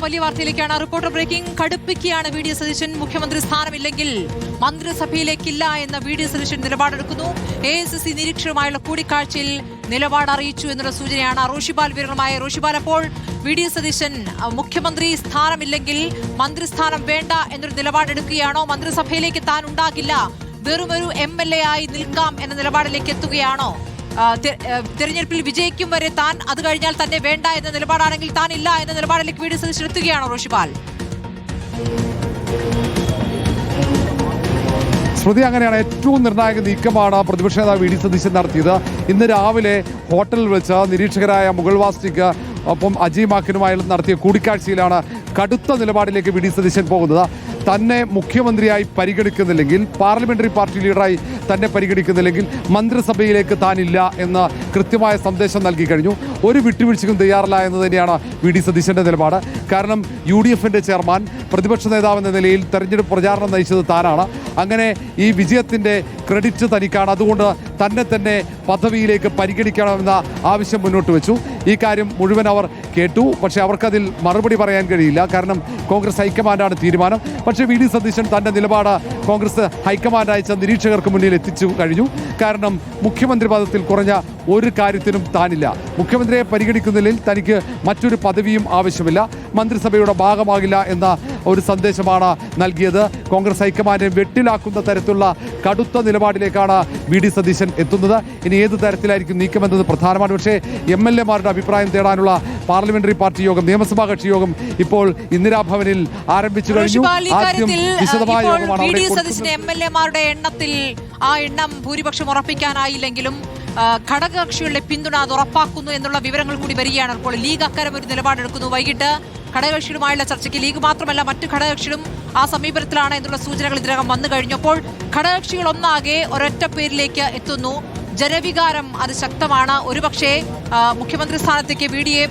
വലിയ വാർത്തയിലേക്കാണ്. Reporter breaking. കടുപ്പിക്കുകയാണ് വി ഡി സതീശൻ. മുഖ്യമന്ത്രി സ്ഥാനമില്ലെങ്കിൽ മന്ത്രിസഭയിലേക്കില്ല എന്ന വി ഡി സതീശൻ നിലപാടെടുക്കുന്നു. AICC നിരീക്ഷകരുമായുള്ള കൂടിക്കാഴ്ചയിൽ നിലപാട് അറിയിച്ചു എന്നുള്ള സൂചനയാണ്. റോഷിബാൽ വിവരങ്ങളുമായി. റോഷിബാൽ, അപ്പോൾ വി ഡി സതീശൻ മുഖ്യമന്ത്രി സ്ഥാനമില്ലെങ്കിൽ മന്ത്രിസ്ഥാനം വേണ്ട എന്നൊരു നിലപാടെടുക്കുകയാണോ? മന്ത്രിസഭയിലേക്ക് താൻ ഉണ്ടാകില്ല, വെറുമൊരു MLA ആയി നിൽക്കാം എന്ന നിലപാടിലേക്ക് എത്തുകയാണോ? തെരഞ്ഞെടുപ്പിൽ വിജയിക്കും വരെ താൻ, അത് കഴിഞ്ഞാൽ തന്നെ വേണ്ട എന്ന നിലപാടാണെങ്കിൽ താൻ ഇല്ല എന്ന നിലപാടിലേക്ക് വി ഡി സതീശൻ എത്തുകയാണോ? റോഷിബാൽ, സ്മൃതി, അങ്ങനെയാണ്. ഏറ്റവും നിർണായക നീക്കമാണ് പ്രതിപക്ഷ നേതാവ് വി ഡി സതീശൻ നടത്തിയത്. ഇന്ന് രാവിലെ ഹോട്ടലിൽ വെച്ച് നിരീക്ഷകരായ മുഗൾ വാസ്നിക്ക് ഒപ്പം അജയ് മാക്കിനുമായി നടത്തിയ കൂടിക്കാഴ്ചയിലാണ് കടുത്ത നിലപാടിലേക്ക് വി ഡി സതീശൻ പോകുന്നത്. തന്നെ മുഖ്യമന്ത്രിയായി പരിഗണിക്കുന്നില്ലെങ്കിൽ, പാർലമെന്ററി പാർട്ടി ലീഡറായി തന്നെ പരിഗണിക്കുന്നില്ലെങ്കിൽ മന്ത്രിസഭയിലേക്ക് താനില്ല എന്ന കൃത്യമായ സന്ദേശം നൽകി കഴിഞ്ഞു. ഒരു വിട്ടുവീഴ്ചയ്ക്കും തയ്യാറല്ല എന്ന് തന്നെയാണ് വി ഡി സതീശന്റെ നിലപാട്. കാരണം UDFന്റെ ചെയർമാൻ, പ്രതിപക്ഷ നേതാവ് എന്ന നിലയിൽ തെരഞ്ഞെടുപ്പ് പ്രചാരണം നയിച്ചത് താനാണ്. അങ്ങനെ ഈ വിജയത്തിന്റെ ക്രെഡിറ്റ് തനിക്കാണ്. അതുകൊണ്ട് തന്നെ പദവിയിലേക്ക് പരിഗണിക്കണമെന്ന ആവശ്യം മുന്നോട്ട് വെച്ചു. ഈ കാര്യം മുഴുവൻ അവർ കേട്ടു. പക്ഷേ അവർക്കതിൽ മറുപടി പറയാൻ കഴിയില്ല. കാരണം കോൺഗ്രസ് ഹൈക്കമാൻഡാണ് തീരുമാനം. പക്ഷേ വി ഡി സതീശൻ തൻ്റെ നിലപാട് കോൺഗ്രസ് ഹൈക്കമാൻഡ് അയച്ച നിരീക്ഷകർക്ക് മുന്നിൽ എത്തിച്ചു കഴിഞ്ഞു. കാരണം മുഖ്യമന്ത്രി പദത്തിൽ കുറഞ്ഞ ഒരു കാര്യത്തിനും താനില്ല. മുഖ്യമന്ത്രിയെ പരിഗണിക്കുന്നതിൽ തനിക്ക് മറ്റൊരു പദവിയും ആവശ്യമില്ല, മന്ത്രിസഭയുടെ ഭാഗമാകില്ല എന്ന ഒരു സന്ദേശമാണ് നൽകിയത്. കോൺഗ്രസ് ഹൈക്കമാൻഡിനെ വെട്ടിലാക്കുന്ന തരത്തിലുള്ള കടുത്ത നിലപാടിലേക്കാണ് വി ഡി സതീശൻ എത്തുന്നത്. ഇനി ഏത് തരത്തിലായിരിക്കും നീക്കമെന്നത് പ്രധാനമാണ്. പക്ഷേ MLA-മാരുടെ അഭിപ്രായം തേടാനുള്ള പാർലമെന്ററി പാർട്ടി യോഗം, നിയമസഭാ കക്ഷി യോഗം ഇപ്പോൾ ഇന്ദിരാഭവനിൽ ആരംഭിച്ചു കഴിഞ്ഞു. ആദ്യം വിശദമായ യോഗമാണ്. MLA-മാരുടെ എണ്ണത്തിൽ ആ എണ്ണം ഭൂരിപക്ഷം ഉറപ്പിക്കാനായില്ലെങ്കിലും ഘടകകക്ഷികളുടെ പിന്തുണ അത് ഉറപ്പാക്കുന്നു എന്നുള്ള വിവരങ്ങൾ കൂടി വരികയാണ്. അപ്പോൾ ലീഗ് അക്കാരം ഒരു നിലപാടെടുക്കുന്നു. വൈകിട്ട് ഘടകകക്ഷികളുമായുള്ള ചർച്ചയ്ക്ക് ലീഗ് മാത്രമല്ല മറ്റ് ഘടകകക്ഷികളും ആ സമീപനത്തിലാണ് എന്നുള്ള സൂചനകൾ ഇതിനകം വന്നു കഴിഞ്ഞു. അപ്പോൾ ഘടകകക്ഷികൾ ഒന്നാകെ ഒരൊറ്റ പേരിലേക്ക് എത്തുന്നു. ജനവികാരം അത് ശക്തമാണ്. ഒരുപക്ഷെ മുഖ്യമന്ത്രി സ്ഥാനത്തേക്ക് വി ഡിയെ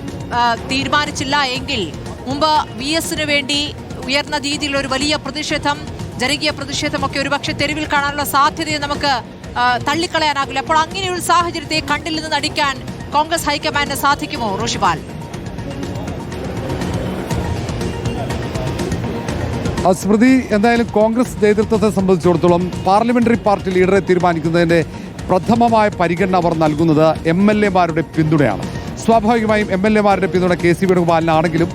തീരുമാനിച്ചില്ല എങ്കിൽ മുമ്പ് VS-ന് വേണ്ടി ഉയർന്ന രീതിയിലുള്ള ഒരു വലിയ പ്രതിഷേധം, ജനകീയ പ്രതിഷേധമൊക്കെ ഒരുപക്ഷെ തെരുവിൽ കാണാനുള്ള സാധ്യതയെ നമുക്ക് തള്ളിക്കളയാനാകില്ല. അപ്പോൾ അങ്ങനെയൊരു സാഹചര്യത്തെ കണ്ടിൽ നിന്ന് നടിക്കാൻ കോൺഗ്രസ് ഹൈക്കമാൻഡിന് സാധിക്കുമോ? റോഷിബാൽ, സ്മൃതി, എന്തായാലും കോൺഗ്രസ് നേതൃത്വത്തെ സംബന്ധിച്ചിടത്തോളം പാർലമെന്ററി പാർട്ടി ലീഡറെ തീരുമാനിക്കുന്നതിന്റെ പ്രഥമമായ പരിഗണന അവർ നൽകുന്നത് MLA-മാരുടെ പിന്തുണയാണ്. സ്വാഭാവികമായും MLA-മാരുടെ പിന്തുണ KC വേണുഗോപാലിനാണെങ്കിലും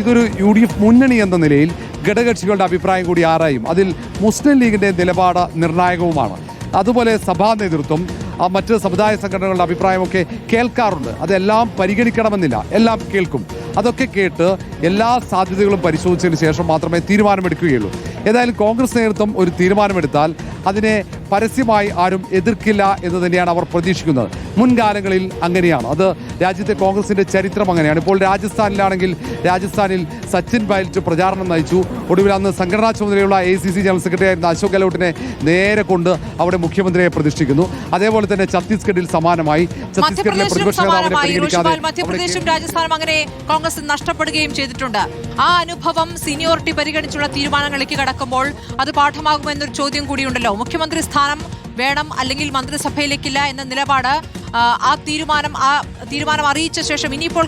ഇതൊരു UDF മുന്നണി എന്ന നിലയിൽ ഘടകകക്ഷികളുടെ അഭിപ്രായം കൂടി ആരായും. അതിൽ മുസ്ലിം ലീഗിന്റെ നിലപാട് നിർണായകവുമാണ്. അതുപോലെ സഭാ നേതൃത്വം, മറ്റ് സമുദായ സംഘടനകളുടെ അഭിപ്രായമൊക്കെ കേൾക്കാറുണ്ട്. അതെല്ലാം പരിഗണിക്കണമെന്നില്ല, എല്ലാം കേൾക്കും. അതൊക്കെ കേട്ട് എല്ലാ സാധ്യതകളും പരിശോധിച്ചതിന് ശേഷം മാത്രമേ തീരുമാനമെടുക്കുകയുള്ളൂ. ഏതായാലും കോൺഗ്രസ് നേതൃത്വം ഒരു തീരുമാനമെടുത്താൽ അതിനെ പരസ്യമായി ആരും എതിർക്കില്ല എന്ന് തന്നെയാണ് അവർ പ്രതീക്ഷിക്കുന്നത്. മുൻകാലങ്ങളിൽ അങ്ങനെയാണ്. അത് രാജ്യത്തെ കോൺഗ്രസിന്റെ ചരിത്രം അങ്ങനെയാണ്. ഇപ്പോൾ രാജസ്ഥാനിൽ സച്ചിൻ പൈലറ്റ് പ്രചാരണം നയിച്ചു. ഒടുവിൽ അന്ന് സംഘടനാ ചുമതലയുള്ള AICC ജനറൽ സെക്രട്ടറി ആയിരുന്ന അശോക് ഗെഹ്ലോട്ടിനെ നേരെ കൊണ്ട് അവിടെ മുഖ്യമന്ത്രിയെ പ്രതിഷ്ഠിക്കുന്നു. അതേപോലെ തന്നെ ഛത്തീസ്ഗഡിൽ സമാനമായി. ഛത്തീസ്ഗഡിലെ പ്രതിപക്ഷ നേതാവിനെ പരിഗണിക്കാതെ മധ്യപ്രദേശും രാജസ്ഥാനും അങ്ങനെ കോൺഗ്രസ് നഷ്ടപ്പെടുകയും ചെയ്തിട്ടുണ്ട്. ആ അനുഭവം സീനിയോറിറ്റി പരിഗണിച്ചുള്ള തീരുമാനങ്ങളിലേക്ക് കടക്കുമ്പോൾ അത് പാഠമാകുമെന്നൊരു ചോദ്യം കൂടിയുണ്ടല്ലോ. മുഖ്യമന്ത്രി സ്ഥാനം വേണം അല്ലെങ്കിൽ മന്ത്രിസഭയിലേക്കില്ല എന്ന നിലപാട്, ആ തീരുമാനം അറിയിച്ച ശേഷം ഇനിയിപ്പോൾ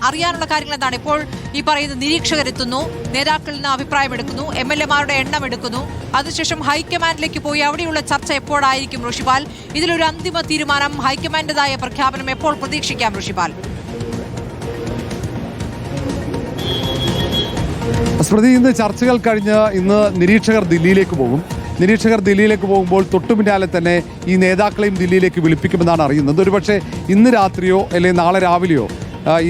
അറിയാനുള്ള കാര്യങ്ങൾ എന്താണ്? ഇപ്പോൾ ഈ പറയുന്ന നിരീക്ഷകരെത്തുന്നു, നേതാക്കളിൽ നിന്ന് അഭിപ്രായം എടുക്കുന്നു, MLA-മാരുടെ എണ്ണം എടുക്കുന്നു, അതിനുശേഷം ഹൈക്കമാൻഡിലേക്ക് പോയി അവിടെയുള്ള ചർച്ച എപ്പോഴായിരിക്കും? റോഷിബാൽ, ഇതിലൊരു അന്തിമ തീരുമാനം, ഹൈക്കമാൻഡിൻ്റെതായ പ്രഖ്യാപനം എപ്പോൾ പ്രതീക്ഷിക്കാം? റോഷിബാൽ, സ്മൃതി, ഇന്ന് ചർച്ചകൾ കഴിഞ്ഞ് ഇന്ന് നിരീക്ഷകർ ദില്ലിയിലേക്ക് പോകുമ്പോൾ തൊട്ടു പിന്നാലെ തന്നെ ഈ നേതാക്കളെയും ദില്ലിയിലേക്ക് വിളിപ്പിക്കുമെന്നാണ് അറിയുന്നത്. ഒരുപക്ഷെ ഇന്ന് രാത്രിയോ അല്ലെങ്കിൽ നാളെ രാവിലെയോ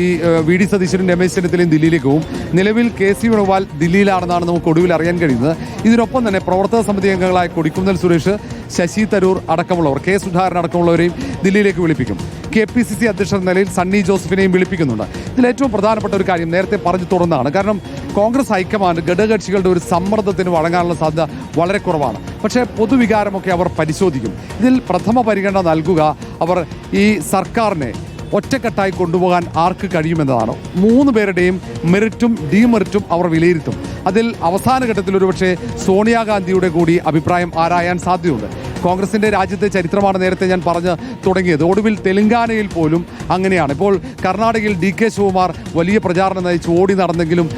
ഈ വി ഡി സതീശനും രമേശ് ചെന്നിത്തലയും ദില്ലിയിലേക്ക് പോകും. നിലവിൽ KC വേണുഗോപാൽ ദില്ലിയിലാണെന്നാണ് നമുക്ക് ഒടുവിൽ അറിയാൻ കഴിയുന്നത്. ഇതിനൊപ്പം തന്നെ പ്രവർത്തക സമിതി അംഗങ്ങളായ കൊടിക്കുന്നിൽ സുരേഷ്, ശശി തരൂർ അടക്കമുള്ളവർ, K സുധാകരൻ അടക്കമുള്ളവരെയും ദില്ലിയിലേക്ക് വിളിപ്പിക്കും. KPCC അധ്യക്ഷൻ എന്ന നിലയിൽ സണ്ണി ജോസഫിനെയും വിളിപ്പിക്കുന്നുണ്ട്. ഇതിൽ ഏറ്റവും പ്രധാനപ്പെട്ട ഒരു കാര്യം നേരത്തെ പറഞ്ഞു തുറന്നതാണ്. കാരണം കോൺഗ്രസ് ഹൈക്കമാൻഡ് ഘടകകക്ഷികളുടെ ഒരു സമ്മർദ്ദത്തിന് വഴങ്ങാനുള്ള സാധ്യത വളരെ കുറവാണ്. പക്ഷേ പൊതുവികാരമൊക്കെ അവർ പരിശോധിക്കും. ഇതിൽ പ്രഥമ പരിഗണന നൽകുക അവർ ഈ സർക്കാരിനെ ഒറ്റക്കെട്ടായി കൊണ്ടുപോകാൻ ആർക്ക് കഴിയുമെന്നതാണ്. 3 പേരുടെയും മെറിറ്റും ഡീമെറിറ്റും അവർ വിലയിരുത്തും. അതിൽ അവസാന ഘട്ടത്തിൽ ഒരുപക്ഷെ സോണിയാഗാന്ധിയുടെ കൂടി അഭിപ്രായം ആരായാൻ സാധ്യതയുണ്ട്. കോൺഗ്രസിന്റെ രാജ്യത്തെ ചരിത്രമാണ് നേരത്തെ ഞാൻ പറഞ്ഞു തുടങ്ങിയത്. ഒടുവിൽ തെലങ്കാനയിൽ പോലും അങ്ങനെയാണ്. ഇപ്പോൾ കർണാടകയിൽ DK ശിവകുമാർ വലിയ പ്രചാരണം നയിച്ച് ഓടി നടന്നെങ്കിലും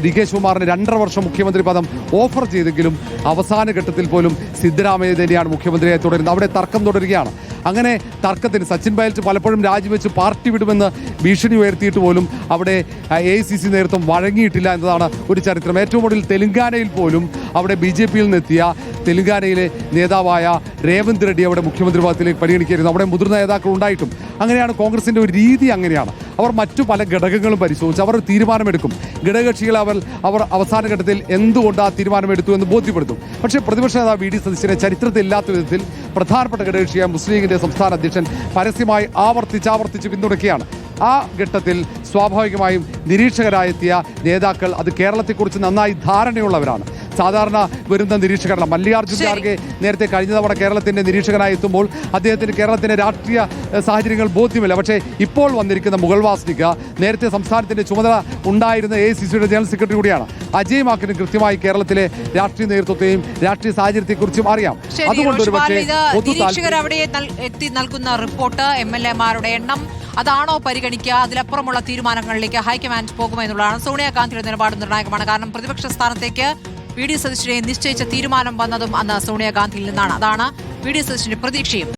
DK ശിവകുമാറിന് 2.5 വർഷം മുഖ്യമന്ത്രി പദം ഓഫർ ചെയ്തെങ്കിലും അവസാന ഘട്ടത്തിൽ പോലും സിദ്ധരാമയ്യ തന്നെയാണ് മുഖ്യമന്ത്രിയായി തുടരുന്നത്. അവിടെ തർക്കം തുടരുകയാണ്. അങ്ങനെ തർക്കത്തിന് സച്ചിൻ പൈലറ്റ് പലപ്പോഴും രാജിവെച്ച് പാർട്ടി വിടുമെന്ന് ഭീഷണി ഉയർത്തിയിട്ട് പോലും അവിടെ AICC നേതൃത്വം വഴങ്ങിയിട്ടില്ല എന്നതാണ് ഒരു ചരിത്രം. ഏറ്റവും ഒടുവിൽ തെലങ്കാനയിൽ പോലും അവിടെ BJPയിൽ നിന്നെത്തിയ തെലങ്കാനയിലെ നേതാവായ രേവന്ത് റെഡ്ഡി അവിടെ മുഖ്യമന്ത്രി പദത്തിലേക്ക് പരിഗണിക്കരുത്. അവിടെ മുതിർന്ന നേതാക്കൾ ഉണ്ടായിട്ടും അങ്ങനെയാണ് കോൺഗ്രസിൻ്റെ ഒരു രീതി. അങ്ങനെയാണ് അവർ മറ്റു പല ഘടകങ്ങളും പരിശോധിച്ച് അവർ തീരുമാനമെടുക്കും. ഘടകകക്ഷികളെ അവർ അവസാന ഘട്ടത്തിൽ എന്തുകൊണ്ട് ആ തീരുമാനമെടുത്തു എന്ന് ബോധ്യപ്പെടുത്തും. പക്ഷേ പ്രതിപക്ഷ നേതാവ് VD സതീശനെ ചരിത്രത്തിലില്ലാത്ത വിധത്തിൽ പ്രധാനപ്പെട്ട ഘടകകക്ഷിയായ മുസ്ലിം ലീഗിന്റെ സംസ്ഥാന അധ്യക്ഷൻ പരസ്യമായി ആവർത്തിച്ച് പിന്തുണയ്ക്കുകയാണ്. ആ ഘട്ടത്തിൽ സ്വാഭാവികമായും നിരീക്ഷകരായെത്തിയ നേതാക്കൾ അത് കേരളത്തെക്കുറിച്ച് നന്നായി ധാരണയുള്ളവരാണ്. സാധാരണ വരുന്ന നിരീക്ഷകരല്ല. മല്ലികാർജ്ജുൻ ഖാർഗെ നേരത്തെ കഴിഞ്ഞ തവണ കേരളത്തിന്റെ നിരീക്ഷകനായി എത്തുമ്പോൾ അദ്ദേഹത്തിന് കേരളത്തിന്റെ രാഷ്ട്രീയ സാഹചര്യങ്ങൾ ബോധ്യമില്ല. പക്ഷേ ഇപ്പോൾ വന്നിരിക്കുന്ന മുഗൾ വാസ്നിക നേരത്തെ സംസ്ഥാനത്തിന്റെ ചുമതല ഉണ്ടായിരുന്ന AICCയുടെ ജനറൽ സെക്രട്ടറി കൂടിയാണ്. അജയ് മാക്കിന് കൃത്യമായി കേരളത്തിലെ രാഷ്ട്രീയ നേതൃത്വത്തെയും രാഷ്ട്രീയ സാഹചര്യത്തെക്കുറിച്ചും അറിയാം. അതുകൊണ്ട് നിരീക്ഷകർ അവിടെ എത്തി നൽകുന്ന റിപ്പോർട്ട് MLA-മാരുടെ എണ്ണം അതാണോ പരിഗണിക്കുക, അതിലപ്പുറമുള്ള തീരുമാനങ്ങളിലേക്ക് ഹൈക്കമാൻഡ് പോകുമെന്നുള്ളതാണ്. സോണിയാഗാന്ധിയുടെ നിലപാട് നിർണായകമാണ്. കാരണം പ്രതിപക്ഷ സ്ഥാനത്തേക്ക് VD സതീശനെ നിശ്ചയിച്ച തീരുമാനം വന്നതും അന്ന് സോണിയാഗാന്ധിയിൽ നിന്നാണ്. അതാണ് VD സതീശന്റെ പ്രതീക്ഷയും.